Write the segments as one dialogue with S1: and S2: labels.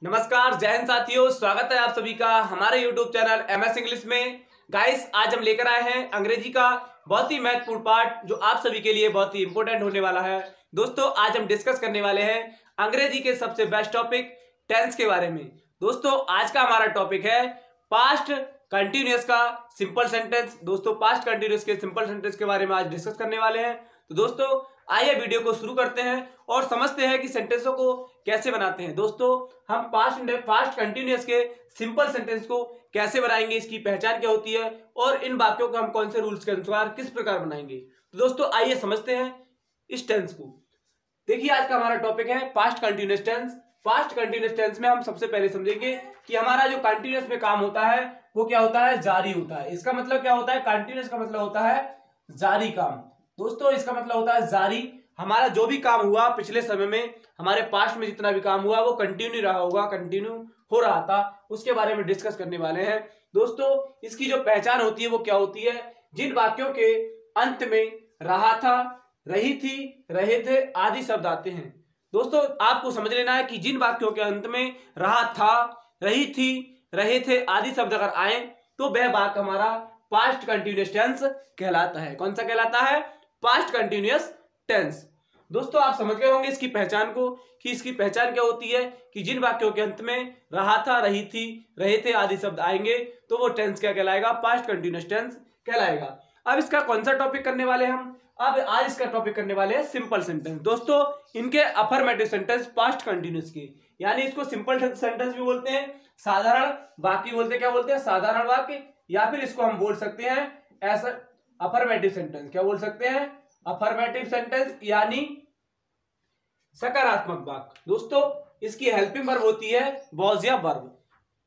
S1: नमस्कार, जय हिंद साथियों। स्वागत है आप सभी का हमारे YouTube चैनल MS इंग्लिश में। गाइस, आज हम लेकर आए हैं अंग्रेजी का बहुत ही महत्वपूर्ण पार्ट जो आप सभी के लिए बहुत ही इंपॉर्टेंट होने वाला है। दोस्तों, आज हम डिस्कस करने वाले हैं अंग्रेजी के सबसे बेस्ट टॉपिक टेंस के बारे में। दोस्तों, आज का हमारा टॉपिक है पास्ट कंटिन्यूअस का सिंपल सेंटेंस। दोस्तों, पास्ट कंटिन्यूअस के सिंपल सेंटेंस के बारे में आज डिस्कस करने वाले हैं। तो दोस्तों, आइए वीडियो को शुरू करते हैं और समझते हैं कि सेंटेंसों को कैसे बनाते हैं। दोस्तों, हम पास्ट कंटिन्यूअस के सिंपल सेंटेंस को कैसे बनाएंगे, इसकी पहचान क्या होती है और इन वाक्यों को हम कौन से रूल्स के अनुसार किस प्रकार बनाएंगे। तो दोस्तों, आइए समझते हैं इस टेंस को। देखिए, आज का हमारा टॉपिक है past continuous tense. Past continuous tense में हम सबसे पहले समझेंगे कि हमारा जो कंटिन्यूअस में काम होता है वो क्या होता है, जारी होता है। इसका मतलब क्या होता है, कंटिन्यूअस का मतलब होता है जारी काम। दोस्तों, इसका मतलब होता है जारी। हमारा जो भी काम हुआ पिछले समय में, हमारे पास्ट में जितना भी काम हुआ वो कंटिन्यू रहा होगा, कंटिन्यू हो रहा था, उसके बारे में डिस्कस करने वाले हैं। दोस्तों, इसकी जो पहचान होती है वो क्या होती है, जिन वाक्यों के अंत में रहा था, रही थी, रहे थे आदि शब्द आते हैं। दोस्तों, आपको समझ लेना है कि जिन वाक्यों के अंत में रहा था, रही थी, रहे थे आदि शब्द अगर आए तो वह वाक्य हमारा पास्ट कंटिन्यूअस टेंस कहलाता है। कौन सा कहलाता है, पास्ट कंटिन्यूअस टेंस। दोस्तों, आप समझ गए होंगे इसकी पहचान को कि इसकी पहचान क्या होती है कि जिन वाक्यों के अंत में रहा था, रही थी, रहे थे आदि शब्द आएंगे तो वो टेंस क्या कहलाएगा, पास्ट कंटिन्यूअस टेंस कहलाएगा। अब इसका कौन सा टॉपिक करने वाले हम, अब आज इसका टॉपिक करने वाले हैं सिंपल सेंटेंस। दोस्तों, इनके अफर्मेटिव सेंटेंस पास्ट कंटिन्यूअस के, यानी इसको सिंपल सेंटेंस भी बोलते हैं, साधारण वाक्य बोलते हैं। क्या बोलते हैं, साधारण वाक्य, या फिर इसको हम बोल सकते हैं ऐसा अफर्मेटिव सेंटेंस। क्या बोल सकते हैं, अफर्मेटिव सेंटेंस यानी सकारात्मक वाक्य। दोस्तों, इसकी हेल्पिंग वर्ब होती है वॉज या वर्ब।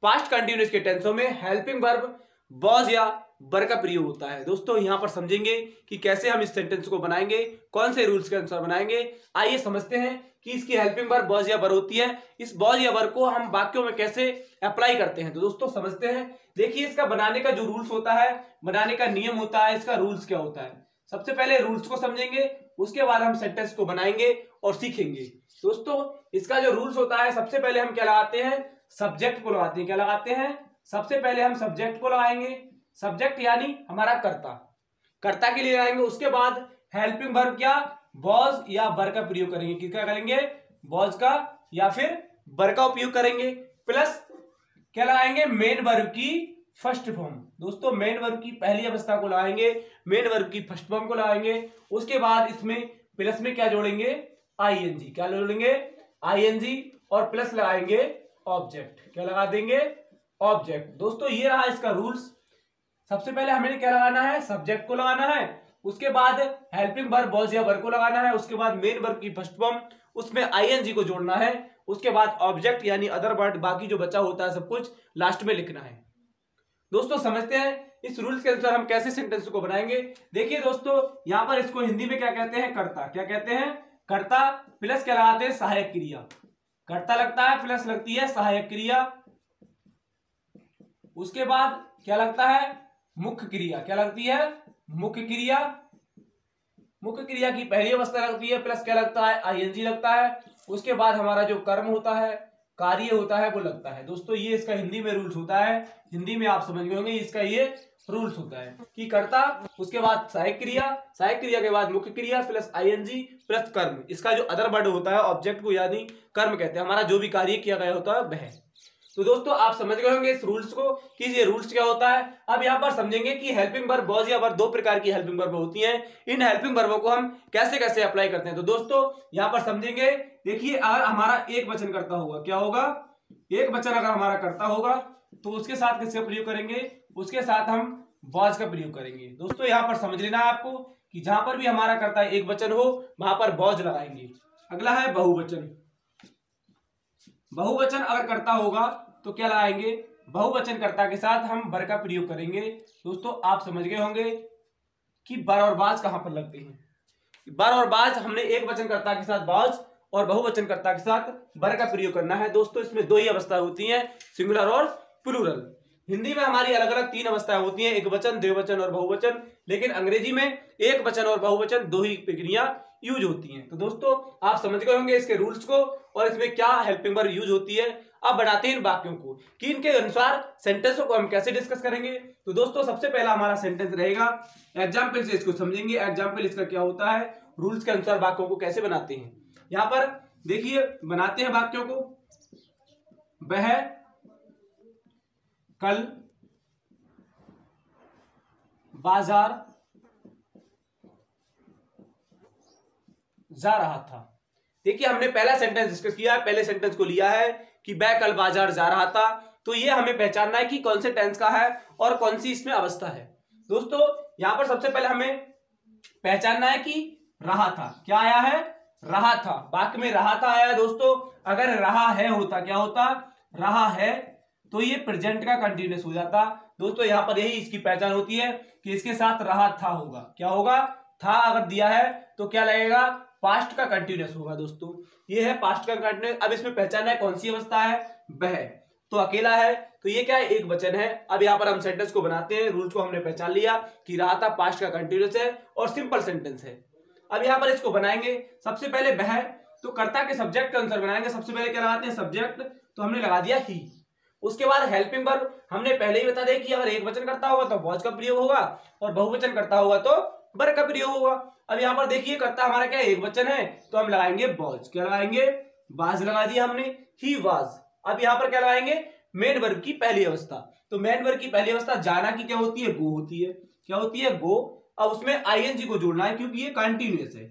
S1: पास्ट कंटिन्यूअस के टेंसों में हेल्पिंग वर्ब वॉज या वर्ब का प्रयोग होता है। दोस्तों, यहां पर समझेंगे कि कैसे हम इस सेंटेंस को बनाएंगे, कौन से रूल्स के अनुसार बनाएंगे। आइए समझते हैं कि इसकी हेल्पिंग वर्ब वॉज या वर्ब होती है। इस वॉज या वर्ब को हम वाक्यों में कैसे अप्लाई करते हैं, तो दोस्तों समझते हैं। देखिए, इसका बनाने का जो रूल्स होता है, बनाने का नियम होता है, इसका रूल्स क्या होता है। सबसे पहले रूल्स को समझेंगे, उसके बाद हम सेंटेंस को बनाएंगे और सीखेंगे। दोस्तों, इसका जो रूल्स होता है, सबसे पहले हम क्या लगाते हैं, सब्जेक्ट को लगाते हैं। क्या लगाते हैं, सबसे पहले हम सब्जेक्ट को लगाएंगे। सब्जेक्ट यानी हमारा कर्ता, कर्ता के लिए लगाएंगे। उसके बाद हेल्पिंग वर्ब क्या, वॉज या वर का प्रयोग करेंगे। क्या करेंगे, वॉज का या फिर वर का उपयोग करेंगे। प्लस क्या लगाएंगे, मेन वर्ब की फर्स्ट फॉर्म। दोस्तों, मेन वर्ब की पहली अवस्था को लगाएंगे, मेन वर्ब की फर्स्ट फॉर्म को लगाएंगे। उसके बाद इसमें प्लस में क्या जोड़ेंगे, आईएनजी। क्या जोड़ेंगे, आईएनजी, और प्लस लगाएंगे ऑब्जेक्ट। क्या लगा देंगे, ऑब्जेक्ट। दोस्तों, ये रहा इसका रूल्स। सबसे पहले हमें क्या लगाना है, सब्जेक्ट को लगाना है। उसके बाद हेल्पिंग वर्ब वॉज या वर्ब को लगाना है। उसके बाद मेन वर्ब की फर्स्ट फॉर्म, उसमें आईएनजी को जोड़ना है। उसके बाद ऑब्जेक्ट यानी अदर वर्ड, बाकी जो बचा होता है सब कुछ लास्ट में लिखना है। दोस्तों, समझते हैं इस रूल्स के अनुसार हम कैसे सेंटेंस को बनाएंगे। देखिए दोस्तों, यहां पर इसको हिंदी में क्या कहते हैं, कर्ता। क्या कहते हैं, कर्ता। प्लस क्या लगाते हैं, सहायक क्रिया। कर्ता लगता है, प्लस लगती है सहायक क्रिया। उसके बाद क्या लगता है, मुख्य क्रिया। क्या लगती है, मुख्य क्रिया। मुख्य क्रिया की पहली अवस्था लगती है, प्लस क्या लगता है, आईएनजी लगता है। उसके बाद हमारा जो कर्म होता है, कार्य होता है, वो लगता है। दोस्तों, ये इसका हिंदी में रूल्स होता है। हिंदी में आप समझ गए होंगे, इसका ये रूल्स होता है कि कर्ता, उसके बाद सहायक क्रिया, सहायक क्रिया के बाद मुख्य क्रिया, प्लस आईएनजी, प्लस कर्म। इसका जो अदर वर्ड होता है, ऑब्जेक्ट को यानी कर्म कहते हैं। हमारा जो भी कार्य किया गया होता है वह। तो दोस्तों, आप समझ गए होंगे इस रूल्स को कि ये रूल्स क्या होता है। अब यहाँ पर समझेंगे कि हेल्पिंग वर्ब वॉज या वर्ब, दो प्रकार की हेल्पिंग वर्ब होती हैं। इन हेल्पिंग वर्बों को हम कैसे कैसे अप्लाई करते हैं, तो दोस्तों यहाँ पर समझेंगे। देखिए, अगर हमारा एक वचन करता होगा, क्या होगा, एक वचन अगर हमारा करता होगा तो उसके साथ किसका प्रयोग करेंगे, उसके साथ हम वॉज का प्रयोग करेंगे। दोस्तों, यहाँ पर समझ लेना है आपको कि जहां पर भी हमारा करता है एक वचन हो, वहां पर वॉज लगाएंगे। अगला है बहुवचन। बहुवचन अगर करता होगा तो क्या लगाएंगे, बहुवचन कर्ता के साथ हम वर का प्रयोग करेंगे। दोस्तों, आप समझ गए होंगे कि वर और बाज कहां पर लगते हैं। वर और बाज, हमने एक वचन कर्ता के साथ बाज और बहुवचन कर्ता के साथ वर का प्रयोग करना है। दोस्तों, इसमें दो ही अवस्था होती हैं, सिंगुलर और प्लूरल। हिंदी में हमारी अलग अलग तीन अवस्थाएं होती हैं, एक वचन, द्विवचन और बहुवचन। लेकिन अंग्रेजी में एक वचन और बहुवचन दो ही प्रक्रिया यूज होती हैं। तो दोस्तों, आप समझ गए होंगे इसके रूल्स को और इसमें क्या हेल्पिंग वर्ब यूज होती है। अब बढ़ाते हैं इन वाक्यों को कि इनके अनुसार सेंटेंसों को हम कैसे डिस्कस करेंगे। तो दोस्तों सबसे पहला हमारा सेंटेंस रहेगा, एग्जाम्पल से इसको समझेंगे। एग्जाम्पल इसका क्या होता है, रूल्स के अनुसार वाक्यों को कैसे बनाते हैं। यहां पर देखिए बनाते हैं वाक्यों को, वह कल बाजार जा रहा था। देखिए हमने पहला सेंटेंस डिस्कस किया है, पहले सेंटेंस को लिया है कि वह कल बाजार जा रहा था। तो ये हमें पहचानना है कि कौन से टेंस का है और कौन सी इसमें अवस्था है। दोस्तों यहां पर सबसे पहले हमें पहचानना है कि रहा था, क्या आया है, रहा था। वाक्य में रहा था आया दोस्तों। अगर रहा है होता, क्या होता, रहा है, तो ये प्रेजेंट का कंटिन्यूअस हो जाता। दोस्तों यहां पर यही इसकी पहचान होती है कि इसके साथ रहा था होगा। क्या होगा, था अगर दिया है तो क्या लगेगा, पास्ट का कंटिन्यूअस होगा। दोस्तों ये है पास्ट का कंटिन्यूअस। अब इसमें पहचानना है कौन सी अवस्था है, वह तो अकेला है, तो ये क्या है, एक वचन है। अब यहां पर हम सेंटेंस को बनाते हैं। रूल्स को हमने पहचान लिया कि रहा था पास्ट का कंटिन्यूअस है और सिंपल सेंटेंस है। अब यहां पर इसको बनाएंगे। सबसे पहले वह, तो कर्ता के सब्जेक्ट के अनुसार बनाएंगे। सबसे पहले क्या लगाते हैं, सब्जेक्ट, तो हमने लगा दिया ही। उसके बाद हेल्पिंग वर्ब हमने पहले ही बता दिया कि अगर एक वचन करता होगा तो वॉज का प्रयोग होगा और बहुवचन करता होगा तो वर का प्रयोग होगा। अब यहां पर देखिए कर्ता हमारा क्या है, एक वचन है, तो हम लगाएंगे वॉज। क्या लगाएंगे, वाज लगा दिया हमने, ही वाज। अब यहां पर क्या लगाएंगे, मेन वर्ब की पहली अवस्था। तो मेन वर्ब की पहली अवस्था जाना की क्या होती है, गो होती है। क्या होती है, गो। अब उसमें आईएनजी को जोड़ना है क्योंकि ये कंटिन्यूअस है।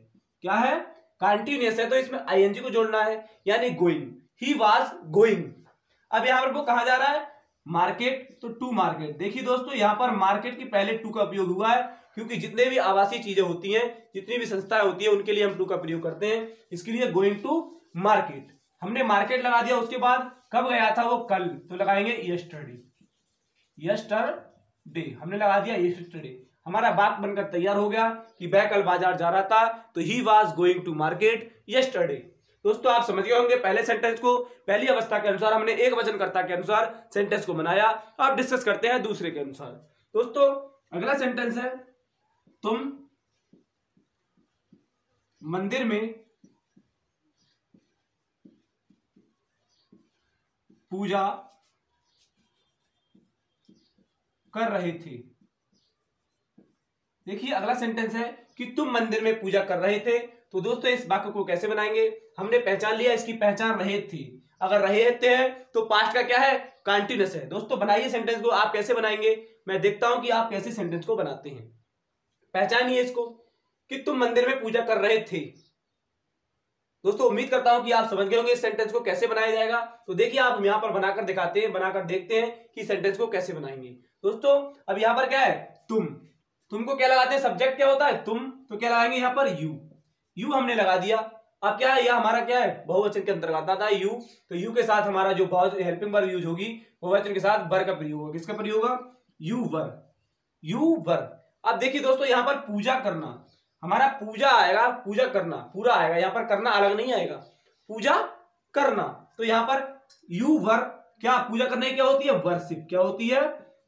S1: क्या है, कंटिन्यूअस है, तो इसमें आईएनजी को जोड़ना है, यानी गोइंग, ही वाज गोइंग। अब यहां पर वो कहां जा रहा है, मार्केट, तो टू मार्केट। देखिए दोस्तों यहां पर मार्केट के पहले टू का उपयोग हुआ है क्योंकि जितने भी आवासीय चीजें होती हैं, जितनी भी संस्थाएं होती है, उनके लिए हम टू का प्रयोग करते हैं। इसके लिए गोइंग टू मार्केट, हमने मार्केट लगा दिया। उसके बाद कब गया था वो, कल, तो लगाएंगे यस्टरडे। यस्टरडे हमने लगा दिया, यस्टरडे। हमारा वाक्य बनकर तैयार हो गया कि वह कल बाजार जा रहा था, तो he was going to market yesterday. दोस्तों आप समझ गए होंगे पहले सेंटेंस को, पहली अवस्था के अनुसार हमने एक वचनकर्ता के अनुसार सेंटेंस को बनाया। अब डिस्कस करते हैं दूसरे के अनुसार। दोस्तों अगला सेंटेंस है, तुम मंदिर में पूजा कर रहे थे। देखिए अगला सेंटेंस है कि तुम मंदिर में पूजा कर रहे थे। तो दोस्तों इस वाक्य को कैसे बनाएंगे, हमने पहचान लिया, इसकी पहचान रहे थे। अगर रहे थे है तो पास्ट का क्या है, कंटिन्यूअस है। दोस्तों बनाइए सेंटेंस को, आप कैसे बनाएंगे, मैं देखता हूं कि आप कैसे सेंटेंस को बनाते हैं। पहचानिए इसको कि तुम मंदिर में पूजा कर रहे थे। दोस्तों उम्मीद करता हूं कि आप समझ गए होंगे इस सेंटेंस को कैसे बनाया जाएगा। तो देखिए आप यहां पर बनाकर दिखाते हैं, बनाकर देखते हैं कि सेंटेंस को कैसे बनाएंगे। दोस्तों अब यहां पर क्या है, तुमको क्या लगाते हैं, सब्जेक्ट क्या होता है, तुम, तो क्या लगाएंगे यहां पर, यू हमने लगा दिया। अब क्या है, यह हमारा क्या है, बहुवचन के अंतर्गत आता है यू। तो यू के साथ हमारा जो हेल्पिंग वर्ब यूज होगी, बहुवचन के साथ वर का प्रयोग होगा। किसका प्रयोग होगा, यू वर। अब देखिए दोस्तों यहां पर पूजा करना, हमारा पूजा आएगा, पूजा करना पूरा आएगा, यहां पर करना अलग नहीं आएगा, पूजा करना। तो यहां पर यू वर, क्या पूजा करने की क्या होती है, वर्शिप। क्या होती है,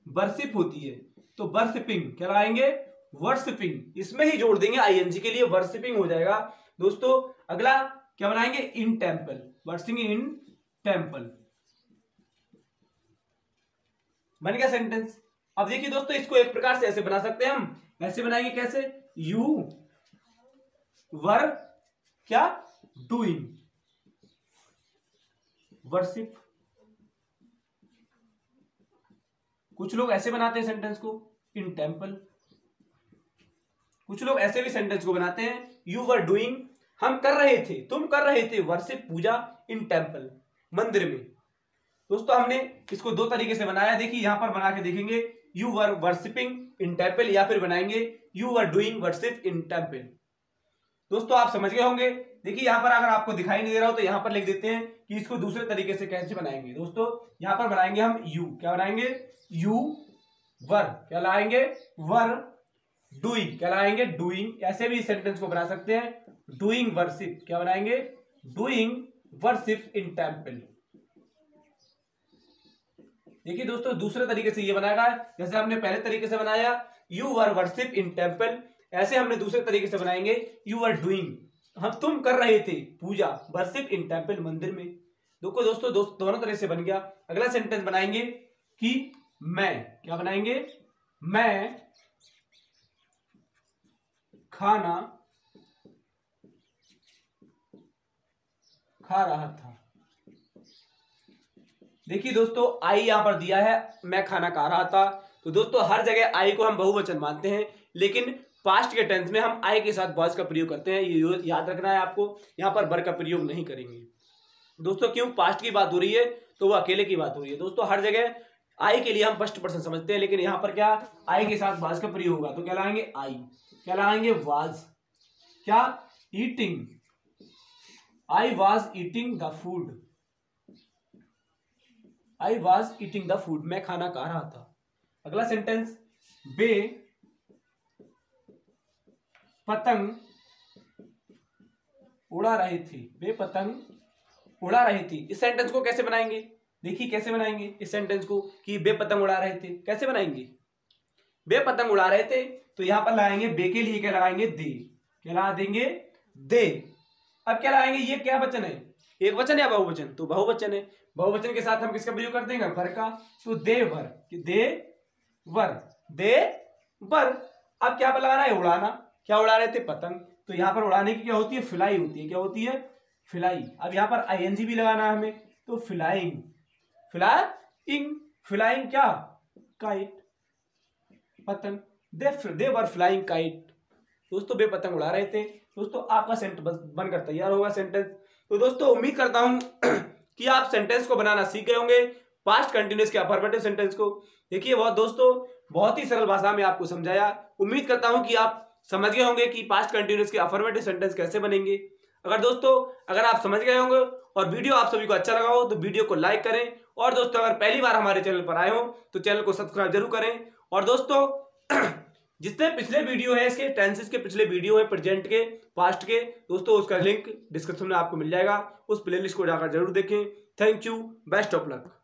S1: वर्शिप होती है। तो वर्शिपिंग क्या लगाएंगे, वर्शिपिंग, इसमें ही जोड़ देंगे आईएनजी के लिए, वर्शिपिंग हो जाएगा। दोस्तों अगला क्या बनाएंगे, in temple, worshipping in temple, बन गया सेंटेंस। अब देखिए दोस्तों इसको एक प्रकार से ऐसे बना सकते हैं हम, ऐसे बनाएंगे, कैसे, यू वर क्या डूइंग वर्शिप। कुछ लोग ऐसे बनाते हैं सेंटेंस को, इन टेम्पल। कुछ लोग ऐसे भी सेंटेंस को बनाते हैं, यू वर डूइंग, हम कर रहे थे, तुम कर रहे थे वर्शिप, पूजा, इन टेम्पल, मंदिर में। दोस्तों हमने इसको दो तरीके से बनाया, देखिए यहां पर बना के देखेंगे, you were worshipping in temple, या फिर बनाएंगे you were doing worship in temple. दोस्तों आप समझ गए होंगे। देखिए यहां पर अगर आपको दिखाई नहीं दे रहा हो तो यहां पर लिख देते हैं कि इसको दूसरे तरीके से कैसे बनाएंगे। दोस्तों यहां पर बनाएंगे हम यू, क्या बनाएंगे, यू वर, क्या लाएंगे, वर, डूइंग, क्या लाएंगे, डूइंग। ऐसे भी सेंटेंस को बना सकते हैं, डूइंग वर्शिप, क्या बनाएंगे, डूइंग वर्शिप इन टेम्पल। देखिए दोस्तों दूसरे तरीके से ये बनाएगा, जैसे हमने पहले तरीके से बनाया you were worship in temple, ऐसे हमने दूसरे तरीके से बनाएंगे यू आर डूइंग, हम तुम कर रहे थे पूजा, वर्शिप इन टेम्पल, मंदिर में। दोस्तों दोनों तरह से बन गया। अगला सेंटेंस बनाएंगे कि मैं, क्या बनाएंगे, मैं खाना खा रहा था। देखिए दोस्तों, आई यहां पर दिया है, मैं खाना खा रहा था। तो दोस्तों हर जगह आई को हम बहुवचन मानते हैं, लेकिन पास्ट के टेंस में हम आई के साथ वॉज का प्रयोग करते हैं। ये याद रखना है आपको, यहां पर वर का प्रयोग नहीं करेंगे दोस्तों। क्यों, पास्ट की बात हो रही है तो वो अकेले की बात हो रही है दोस्तों। हर जगह आई के लिए हम फर्स्ट पर्सन समझते हैं, लेकिन यहां पर क्या, आई के साथ वाज का प्रयोग होगा तो क्या लाएंगे, आई। क्या लाएंगे, वाज। क्या, eating, I was eating the food, I was eating the food, मैं खाना खा रहा था। अगला सेंटेंस, बे पतंग उड़ा रहे थे, बे पतंग उड़ा रही थी। इस सेंटेंस को कैसे बनाएंगे, देखिए कैसे बनाएंगे इस सेंटेंस को कि बे पतंग उड़ा रहे थे। कैसे बनाएंगे, बे पतंग उड़ा रहे थे, तो यहां पर लगाएंगे बे के लिए क्या लगाएंगे, दे। क्या लगा देंगे, दे। अब क्या लगाएंगे, ये क्या वचन है, एक वचन या बहुवचन, तो बहुवचन है। बहुवचन के साथ हम किसका प्रयोग कर देंगे, वर का। तो देवर, दे वर, दे वर। अब क्या पर लगाना है, उड़ाना। क्या उड़ा रहे थे, पतंग। तो यहां पर उड़ाने की क्या होती है, फ्लाई होती है। क्या होती है, फ्लाई। अब यहां पर आईएनजी भी लगाना है हमें, तो फ्लाइंग, फ्लाइंग, फ्लाइंग क्या, काइट, पतंग। दे वर फ्लाइंग काइट। दोस्तों बे पतंग उड़ा रहे थे। दोस्तों आपका सेंटेंस बनकर तैयार होगा सेंटेंस। तो दोस्तों उम्मीद करता हूं कि आप सेंटेंस को बनाना सीख गए होंगे, पास्ट कंटिन्यूअस के अफर्मेटिव सेंटेंस को। देखिए दोस्तों बहुत ही सरल भाषा में आपको समझाया। उम्मीद करता हूं कि आप समझ गए होंगे कि पास्ट कंटिन्यूअस के अफर्मेटिव सेंटेंस कैसे बनेंगे। अगर आप समझ गए होंगे और वीडियो आप सभी को अच्छा लगा हो तो वीडियो को लाइक करें, और दोस्तों अगर पहली बार हमारे चैनल पर आए हो तो चैनल को सब्सक्राइब जरूर करें। और दोस्तों जितने पिछले वीडियो है, इसके टेंसेस के पिछले वीडियो है, प्रेजेंट के, पास्ट के, दोस्तों उसका लिंक डिस्क्रिप्शन में आपको मिल जाएगा। उस प्लेलिस्ट को जाकर जरूर देखें। Thank you, best of luck.